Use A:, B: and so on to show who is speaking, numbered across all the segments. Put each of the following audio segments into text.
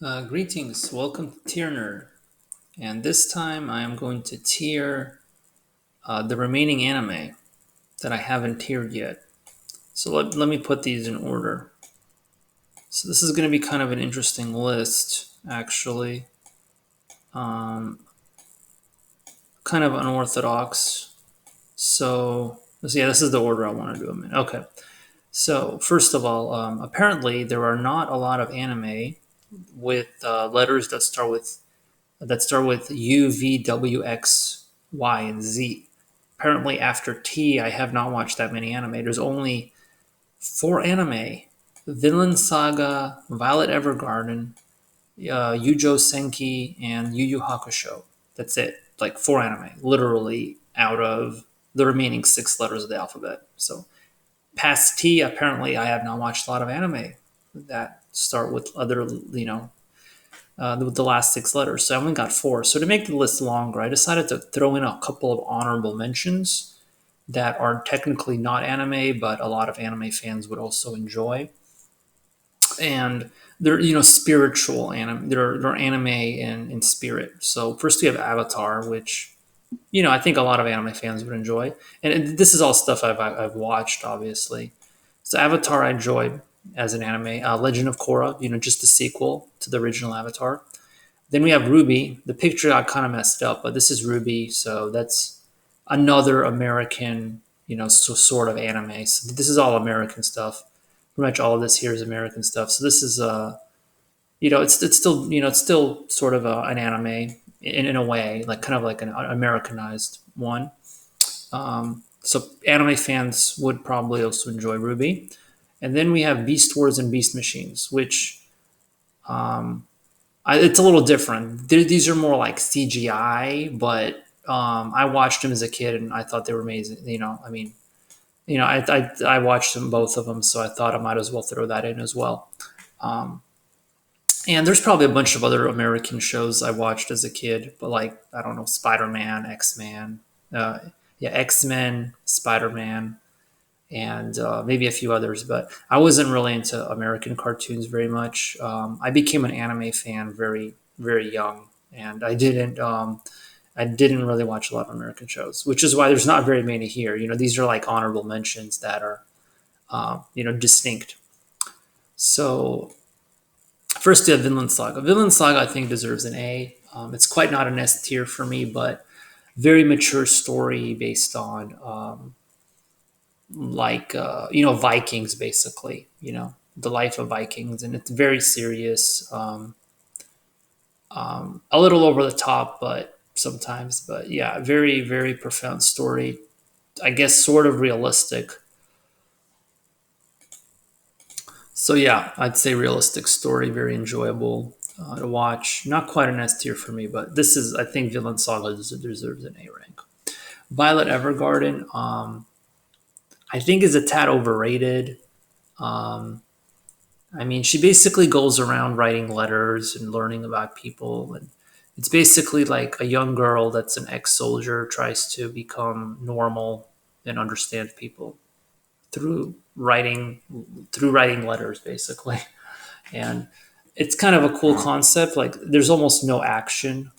A: Greetings, welcome to Tier Nerd, and this time I am going to tier the remaining anime that I haven't tiered yet. So let me put these in order. So this is going to be kind of an interesting list, actually. Um, Kind of unorthodox. So yeah, this is the order I want to do them in. Okay. So first of all, apparently there are not a lot of anime with letters that start with U, V, W, X, Y, and Z. Apparently, after T, I have not watched that many anime. There's only four anime: Vinland Saga, Violet Evergarden, Yujo Senki, and Yu Yu Hakusho. That's it. Like four anime, literally out of the remaining six letters of the alphabet. So past T, apparently, I have not watched a lot of anime that start with other, with the last six letters. So I only got four. So to make the list longer, I decided to throw in a couple of honorable mentions that are technically not anime, but a lot of anime fans would also enjoy. And they're spiritual anime. They're anime in spirit. So first we have Avatar, which I think a lot of anime fans would enjoy. And this is all stuff I've watched, obviously. So Avatar I enjoyed as an anime. Legend of Korra, just the sequel to the original Avatar. Then we have Ruby. The picture got kind of messed up, but this is Ruby, so that's another American, sort of anime. So this is all American stuff. Pretty much all of this here is American stuff. So this is it's still sort of an anime in a way, like kind of like an Americanized one. So anime fans would probably also enjoy Ruby. And then we have Beast Wars and Beast Machines, which it's a little different. These are more like CGI, but I watched them as a kid and I thought they were amazing. I watched them both of them, so I thought I might as well throw that in as well. Um, and there's probably a bunch of other American shows I watched as a kid, but like I don't know, Spider Man, X Man, X Men, Spider Man, and maybe a few others. But I wasn't really into American cartoons very much. I became an anime fan very, very young, and I didn't really watch a lot of American shows, which is why there's not very many here. These are like honorable mentions that are, distinct. So first, we have Vinland Saga. Vinland Saga, I think, deserves an A. It's quite not an S tier for me, but very mature story based on Vikings, basically, the life of Vikings, and it's very serious, a little over the top, but sometimes, but yeah, very, very profound story. I guess sort of realistic. So yeah, I'd say realistic story, very enjoyable to watch. Not quite an S tier for me, but this is, I think, Villain Saga deserves an A rank. Violet Evergarden, I think, is a tad overrated. Um, I mean, she basically goes around writing letters and learning about people, and it's basically like a young girl that's an ex-soldier tries to become normal and understand people through writing through writing letters, basically. And it's kind of a cool concept. Like, there's almost no action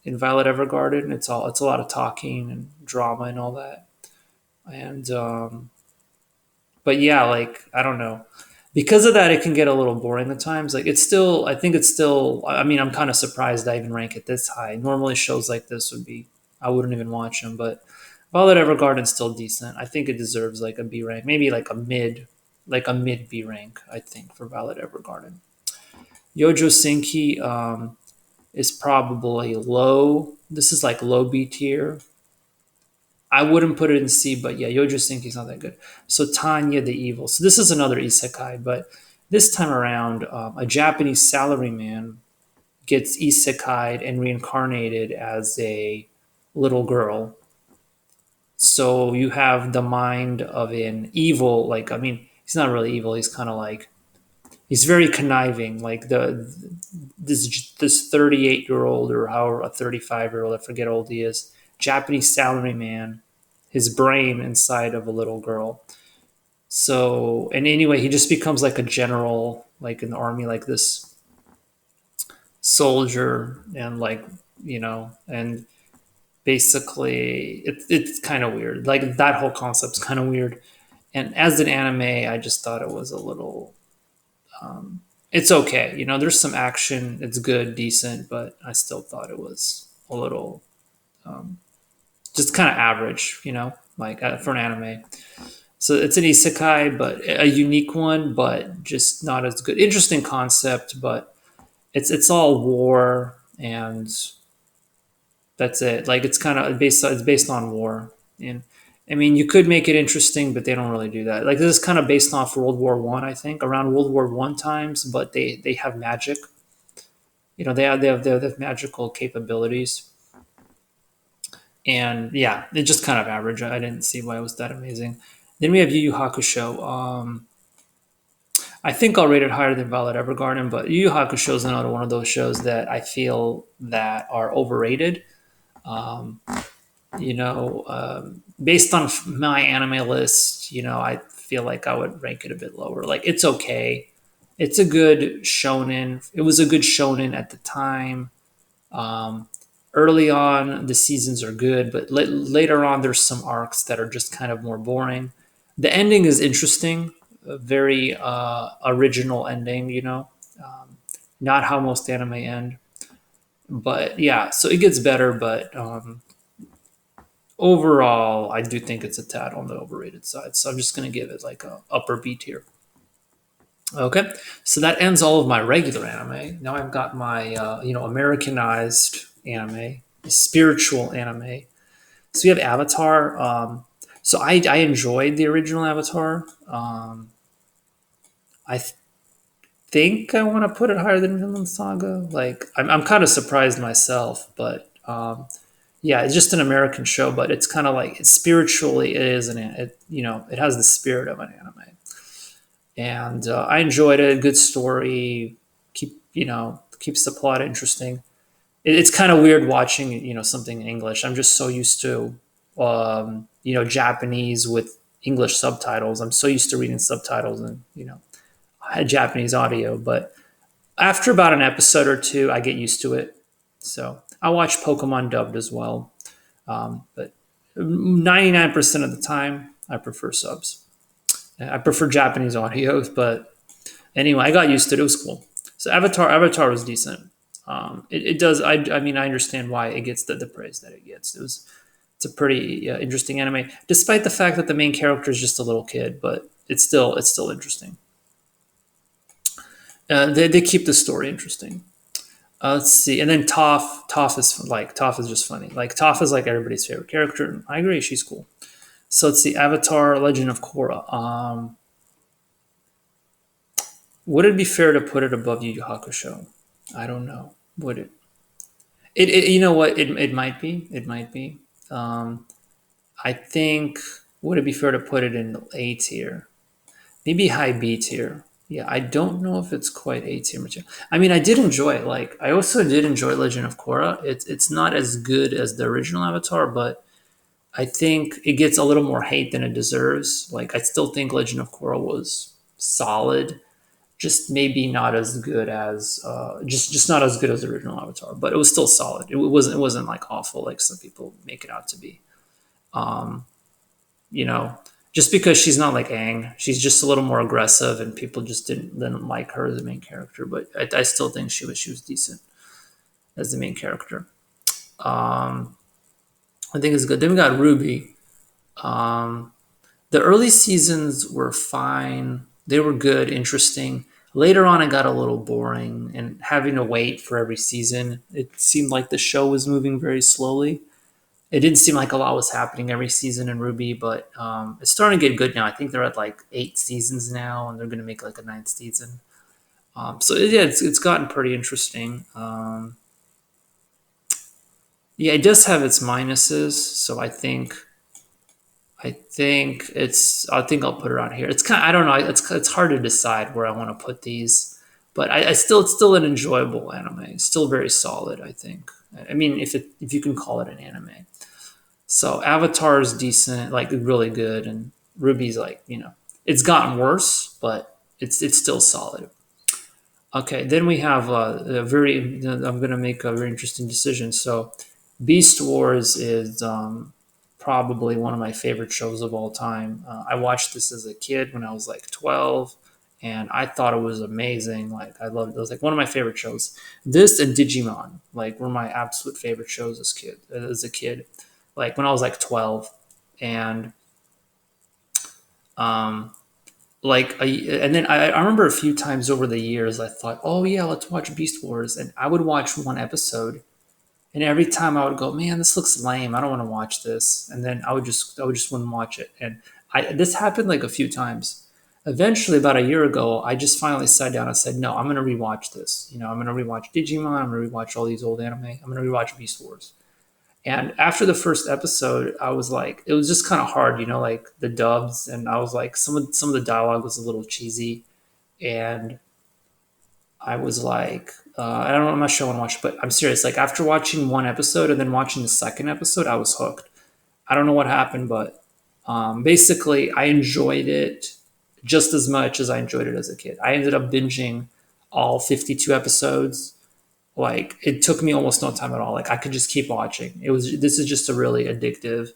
A: in Violet Evergarden. It's a lot of talking and drama and all that. And but yeah, like I don't know, because of that, it can get a little boring at times. Like I think it's still. I mean, I'm kind of surprised I even rank it this high. Normally, shows like this I wouldn't even watch them, but Violet Evergarden's still decent. I think it deserves like a B rank, maybe like a mid B rank. I think for Violet Evergarden. Yojo Senki is probably low. This is like low B tier. I wouldn't put it in C, but yeah, Yojo Senki's not that good. So Tanya the Evil. So this is another isekai, but this time around, a Japanese salaryman gets isekai'd and reincarnated as a little girl. So you have the mind of an evil, like, I mean, he's not really evil. He's kind of like, he's very conniving. Like this 38-year-old, or however, a 35-year-old, I forget how old he is, Japanese salaryman, his brain inside of a little girl. So, and anyway, he just becomes like a general, like in the army, like this soldier and and basically it's kind of weird. Like that whole concept's kind of weird. And as an anime, I just thought it was a little. Um, it's okay, There's some action. It's good, decent, but I still thought it was a little um, just kind of average, like for an anime. So it's an isekai, but a unique one, but just not as good. Interesting concept, but it's all war and that's it. Like it's based on war, and I mean you could make it interesting, but they don't really do that. Like this is kind of based off World War I, I think, around World War I times, but they have magic. They have magical capabilities, and yeah, it's just kind of average. I didn't see why it was that amazing. Then we have Yu Yu Hakusho. I think I'll rate it higher than Violet Evergarden, but Yu Yu Hakusho is another one of those shows that I feel that are overrated. Um, based on my anime list, I feel like I would rank it a bit lower. Like it's okay. It's a good shonen. It was a good shonen at the time. Um, Early on, the seasons are good, but later on, there's some arcs that are just kind of more boring. The ending is interesting, a very original ending, not how most anime end. But yeah, so it gets better, but overall, I do think it's a tad on the overrated side. So I'm just going to give it like a upper B tier. Okay, so that ends all of my regular anime. Now I've got my Americanized anime, spiritual anime. So we have Avatar. So I enjoyed the original Avatar. I think I want to put it higher than Vinland Saga. Like I'm kind of surprised myself, but yeah, it's just an American show, but it's kind of like spiritually it is it has the spirit of an anime, and I enjoyed it. Good story, keeps the plot interesting. It's kind of weird watching something in English. I'm just so used to Japanese with English subtitles. I'm so used to reading subtitles and I had Japanese audio, but after about an episode or two, I get used to it. So I watch Pokemon dubbed as well, but 99% of the time, I prefer subs. I prefer Japanese audios, but anyway, I got used to it. It was cool. So Avatar was decent. It does. I mean, I understand why it gets the praise that it gets. It's a pretty interesting anime, despite the fact that the main character is just a little kid, but it's still interesting. They keep the story interesting. Let's see, and then Toph is just funny. Like Toph is like everybody's favorite character. I agree, she's cool. So let's see, Avatar: Legend of Korra. Would it be fair to put it above Yu Yu Hakusho? I don't know. Would it? You know what? It might be. It might be. Um, I think would it be fair to put it in A tier? Maybe high B tier. Yeah, I don't know if it's quite A tier material. I mean, I did enjoy it. Like, I also did enjoy Legend of Korra. It's not as good as the original Avatar, but I think it gets a little more hate than it deserves. Like, I still think Legend of Korra was solid, just maybe not as good as just not as good as the original Avatar, but it was still solid. It wasn't like awful like some people make it out to be. Um, you know, just because she's not like Aang, she's just a little more aggressive, and people just didn't like her as the main character. But I still think she was decent as the main character. Um, I think it's good. Then we got Ruby. Um, the early seasons were fine. They were good, interesting. Later on, it got a little boring, and having to wait for every season, it seemed like the show was moving very slowly. It didn't seem like a lot was happening every season in Ruby, but it's starting to get good now. I think they're at like 8 seasons now, and they're going to make like a ninth season. So yeah, it's gotten pretty interesting. Yeah, it does have its minuses, so I think I'll put it on here. It's kind of, I don't know. It's hard to decide where I want to put these, but it's still an enjoyable anime. It's still very solid. I think. I mean, if you can call it an anime. So Avatar is decent, like really good, and Ruby's like it's gotten worse, but it's still solid. Okay, then we have a very. I'm going to make a very interesting decision. So, Beast Wars is probably one of my favorite shows of all time. I watched this as a kid when I was like 12, and I thought it was amazing. Like I loved it. It was like one of my favorite shows. This and Digimon, like, were my absolute favorite shows as a kid. Like when I was like 12, and um, and then I remember a few times over the years I thought, oh yeah, let's watch Beast Wars, and I would watch one episode, and every time I would go, man, this looks lame, I don't want to watch this, and then I would just wouldn't watch it, and this happened like a few times. Eventually, about a year ago, I just finally sat down and said, no, I'm going to rewatch this. I'm going to rewatch Digimon. I'm going to rewatch all these old anime. I'm going to rewatch Beast Wars. And after the first episode, I was like, it was just kind of hard, like the dubs, and I was like, some of the dialogue was a little cheesy, and I was like, I don't know, I'm not sure I want to watch it, but I'm serious. Like after watching one episode and then watching the second episode, I was hooked. I don't know what happened, but basically, I enjoyed it just as much as I enjoyed it as a kid. I ended up binging all 52 episodes. Like it took me almost no time at all. Like I could just keep watching. This is just a really addictive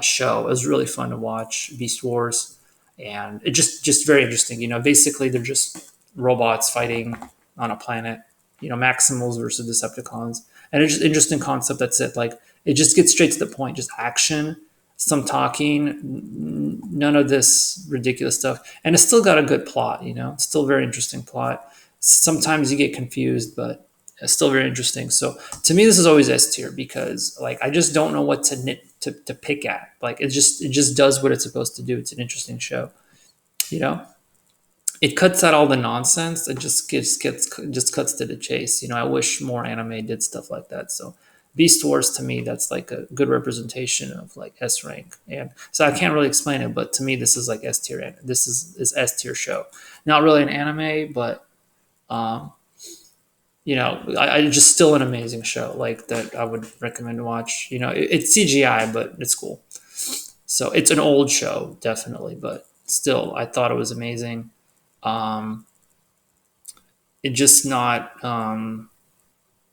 A: show. It was really fun to watch Beast Wars, and it just very interesting. Basically they're just robots fighting on a planet. Maximals versus Decepticons, and it's just interesting concept. That's it. Like it just gets straight to the point. Just action, some talking, none of this ridiculous stuff, and it's still got a good plot. It's still a very interesting plot. Sometimes you get confused, but it's still very interesting. So to me, this is always S tier because like I just don't know what to pick at. Like it just does what it's supposed to do. It's an interesting show. You know, it cuts out all the nonsense. It just cuts to the chase. I wish more anime did stuff like that. So Beast Wars to me, that's like a good representation of like S rank. And so I can't really explain it, but to me this is like S tier. This is S tier show. Not really an anime, but um, I just still an amazing show like that I would recommend to watch. It's CGI, but it's cool. So it's an old show, definitely, but still, I thought it was amazing. Um, it just not,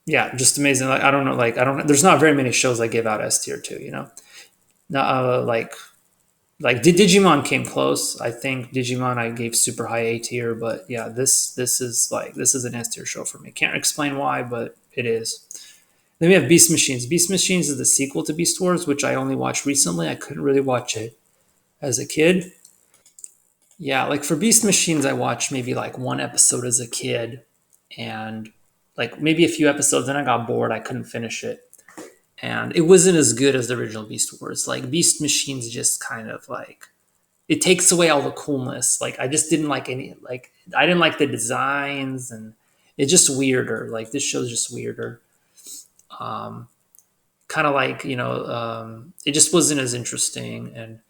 A: yeah, just amazing. Like I don't know, like I don't. There's not very many shows I give out S tier to. Like Digimon came close. I think Digimon I gave super high A tier, but yeah, this is an S tier show for me. Can't explain why, but it is. Then we have Beast Machines. Beast Machines is the sequel to Beast Wars, which I only watched recently. I couldn't really watch it as a kid. Yeah, like for Beast Machines, I watched maybe like one episode as a kid, and like maybe a few episodes. Then I got bored. I couldn't finish it, and it wasn't as good as the original Beast Wars. Like Beast Machines, just kind of like it takes away all the coolness. Like I just didn't like any. Like I didn't like the designs, and it's just weirder. Like this show's just weirder. Um, Kind of like it just wasn't as interesting, and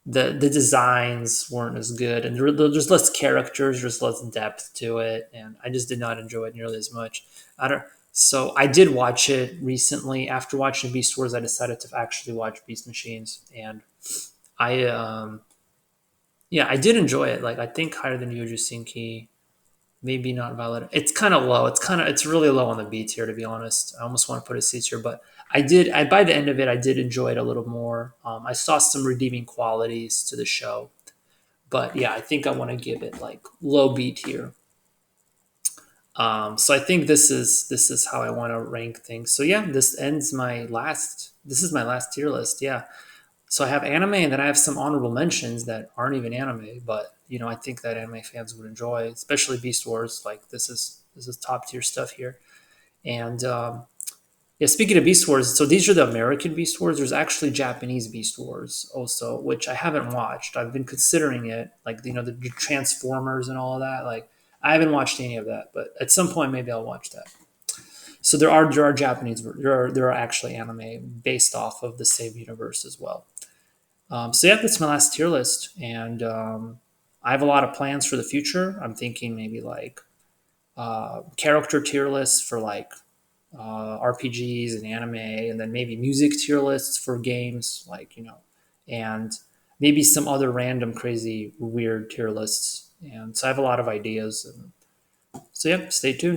A: the designs weren't as good, and there's less characters, there's less depth to it, and I just did not enjoy it nearly as much. I don't. So I did watch it recently. After watching Beast Wars, I decided to actually watch Beast Machines, and I yeah, I did enjoy it. Like I think higher than Yuju Sinki, maybe not Violet. It's kind of low. It's really low on the B tier, to be honest. I almost want to put it C tier, but by the end of it, I did enjoy it a little more. I saw some redeeming qualities to the show, but yeah, I think I want to give it like low B tier. So I think this is how I want to rank things. So yeah, this is my last tier list. Yeah. So I have anime, and then I have some honorable mentions that aren't even anime, but I think that anime fans would enjoy, especially Beast Wars. Like this is top tier stuff here. And yeah, speaking of Beast Wars, so these are the American Beast Wars. There's actually Japanese Beast Wars also, which I haven't watched. I've been considering it, like the Transformers and all of that. Like I haven't watched any of that, but at some point maybe I'll watch that. So there are Japanese, there are actually anime based off of the same universe as well. So yeah, that's my last tier list, and I have a lot of plans for the future. I'm thinking maybe like character tier lists for like RPGs and anime, and then maybe music tier lists for games, like and maybe some other random, crazy, weird tier lists. And so I have a lot of ideas, and So, yep, stay tuned.